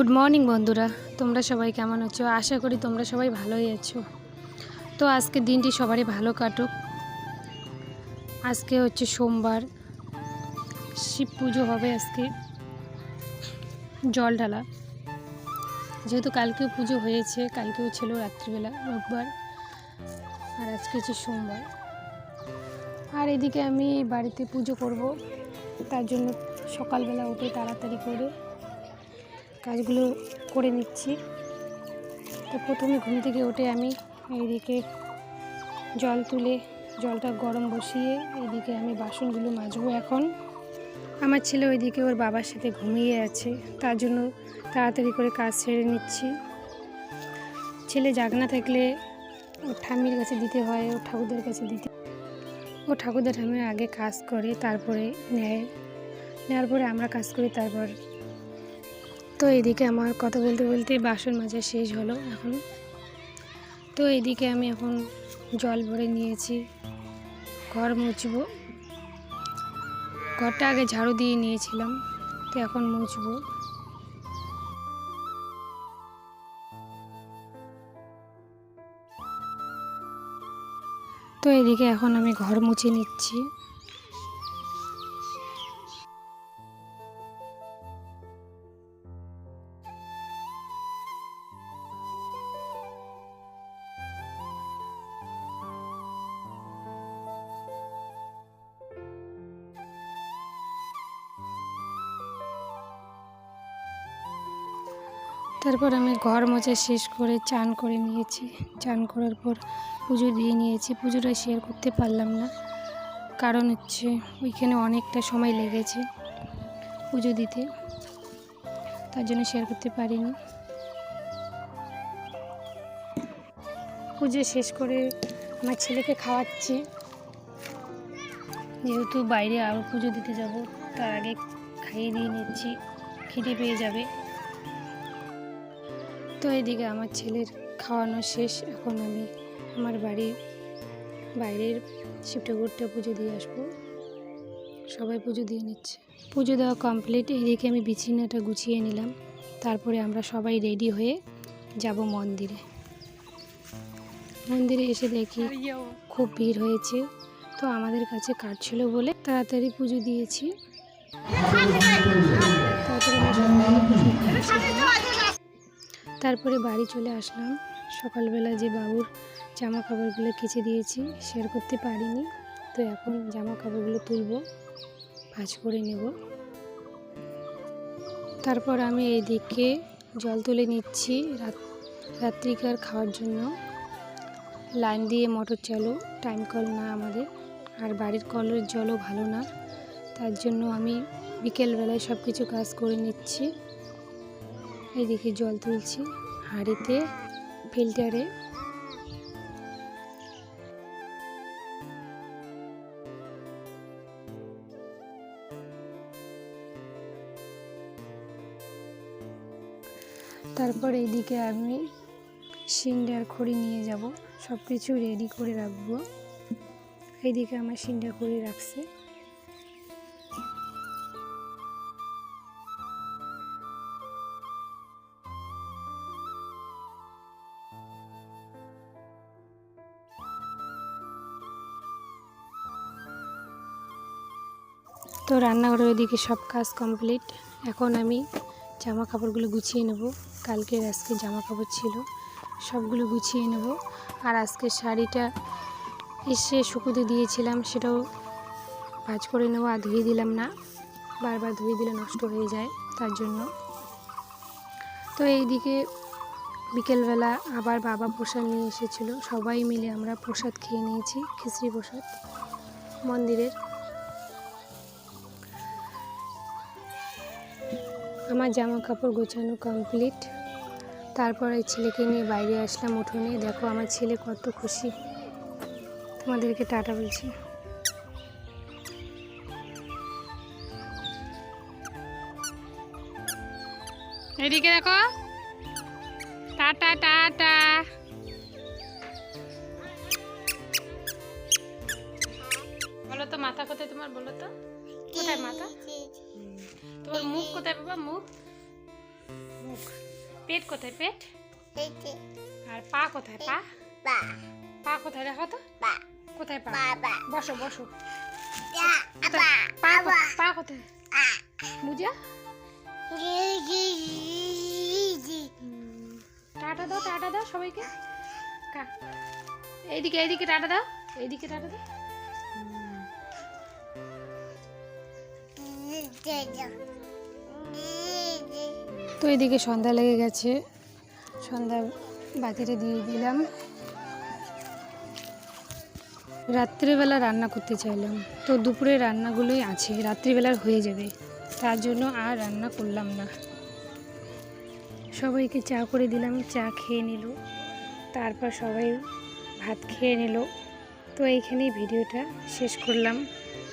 Good morning বন্ধুরা, তোমরা সবাই কেমন আছো? আশা করি তোমরা সবাই ভালোই আছো। তো আজকে দিনটি সবারই ভালো কাটুক। আজকে হচ্ছে সোমবার, শিব পুজো হবে। আজকে জল ঢালা, যেহেতু কালকেও পুজো হয়েছে, কালকেও ছিল রাত্রিবেলা রোববার, আর আজকে হচ্ছে সোমবার। আর এদিকে আমি বাড়িতে পুজো করব, তার জন্য সকালবেলা উঠে তাড়াতাড়ি করে কাজগুলো করে নিচ্ছি। তো প্রথমে ঘুম থেকে উঠে আমি এইদিকে জল তুলে জলটা গরম বসিয়ে এইদিকে আমি বাসনগুলো মাজবো। এখন আমার ছেলে ওইদিকে ওর বাবার সাথে ঘুমিয়ে আছে, তার জন্য তাড়াতাড়ি করে কাজ সেরে নিচ্ছি। ছেলে জাগনা থাকলে ওর ঠাম্মির কাছে দিতে হয়, ওর ঠাকুরদের কাছে দিতে। ও ঠাকুরদের ঠাম্মির আগে কাজ করে, তারপরে নেওয়ার পরে আমরা কাজ করি তারপর। তো এইদিকে আমার কথা বলতে বলতে বাসন মাজা শেষ হলো এখন। তো এইদিকে আমি এখন জল ভরে নিয়েছি, ঘর মুছবো। ঘরটা আগে ঝাড়ু দিয়ে নিয়েছিলাম, তো এখন মুছবো। তো এদিকে এখন আমি ঘর মুছে নিচ্ছি। তারপর আমি ঘর মোছা শেষ করে চান করে নিয়েছি। চান করার পর পুজো দিয়ে নিয়েছি। পুজোটা শেয়ার করতে পারলাম না, কারণ হচ্ছে ওইখানে অনেকটা সময় লেগেছে পুজো দিতে, তার জন্য শেয়ার করতে পারিনি। পুজো শেষ করে আমার ছেলেকে খাওয়াচ্ছি, যেহেতু বাইরে আরও পুজো দিতে যাব, তার আগে খাইয়ে দিয়ে নিচ্ছি, খিদে পেয়ে যাবে। তো এদিকে আমার ছেলের খাওয়ানো শেষ। এখন আমি আমার বাইরের শিব ঠাকুরটা পুজো দিয়ে আসবো। সবাই পুজো দিয়ে নিচ্ছে। পুজো দেওয়া কমপ্লিট। এদিকে আমি বিছানাটা গুছিয়ে নিলাম, তারপরে আমরা সবাই রেডি হয়ে যাব মন্দিরে। মন্দিরে এসে দেখি খুব ভিড় হয়েছে, তো আমাদের কাছে কার্ড ছিল বলে তাড়াতাড়ি পুজো দিয়েছি। তারপরে বাড়ি চলে আসলাম। সকালবেলা যে বাবুর জামা কাপড়গুলো কেচে দিয়েছি, শেয়ার করতে পারিনি, তো এখন জামা কাপড়গুলো তুলব, ভাঁজ করে নেব। তারপর আমি এইদিকে জল তুলে নিচ্ছি রাত্রিকার খাওয়ার জন্য। লাইন দিয়ে মোটর চালু, টাইম কল না আমাদের, আর বাড়ির কলের জলও ভালো না, তার জন্য আমি বিকেলবেলায় সব কিছু কাজ করে নিচ্ছি। এইদিকে জল তুলছি হাঁড়িতে, ফিল্টারে। তারপর এইদিকে আমি সিন্ডার খড়ি নিয়ে যাব, সব কিছু রেডি করে রাখবো। এইদিকে আমার সিন্ডার খড়ি রাখছে। তো রান্নাঘরের ওইদিকে সব কাজ কমপ্লিট। এখন আমি জামা কাপড়গুলো গুছিয়ে নেব। কালকের আজকে জামা কাপড় ছিল, সবগুলো গুছিয়ে নেব। আর আজকে শাড়িটা এসে শুকোতে দিয়েছিলাম, সেটাও ভাঁজ করে নেব। আর ধুয়ে দিলাম না, বারবার ধুয়ে দিলে নষ্ট হয়ে যায়, তার জন্য। তো এইদিকে বিকেলবেলা আবার বাবা প্রসাদ নিয়ে এসেছিলো, সবাই মিলে আমরা প্রসাদ খেয়ে নিয়েছি, খিচড়ি প্রসাদ মন্দিরের। আমার জামা কাপড় গোছানো কমপ্লিট। তারপর এই ছেলেকে নিয়ে বাইরে আসলাম উঠোনে। দেখো আমার ছেলে কত খুশি। তোমাদেরকে টাটা বলছি। এদিকে দেখো, টাটা টাটা। বলো তো মাথা কোথায় তোমার? বলো তো কোথায় মাথা? তোমার মুখ কোথায় বাবা? মুখ মুখ। পেট কোথায়? পেট। এতে আর পা কোথায়? পা। বা পা কোথায় দেখো তো? বা কোথায় পা? বাবা বসো বসো। যা বা পা বাবা পা কোথায়? আ মুজা। জি জি জি টাটা দাও, টাটা দাও সবাইকে। এইদিকে এইদিকে টাটা দাও, এইদিকে টাটা দাও। তো এদিকে সন্ধ্যা লেগে গেছে, সন্ধ্যা বাতিটা দিয়ে দিলাম। রাত্রেবেলা রান্না করতে চাইলাম, তো দুপুরে রান্নাগুলোই আছে, রাত্রিবেলার হয়ে যাবে, তার জন্য আর রান্না করলাম না। সবাইকে চা করে দিলাম, চা খেয়ে নিল, তারপর সবাই ভাত খেয়ে নিল। তো এইখানেই ভিডিওটা শেষ করলাম।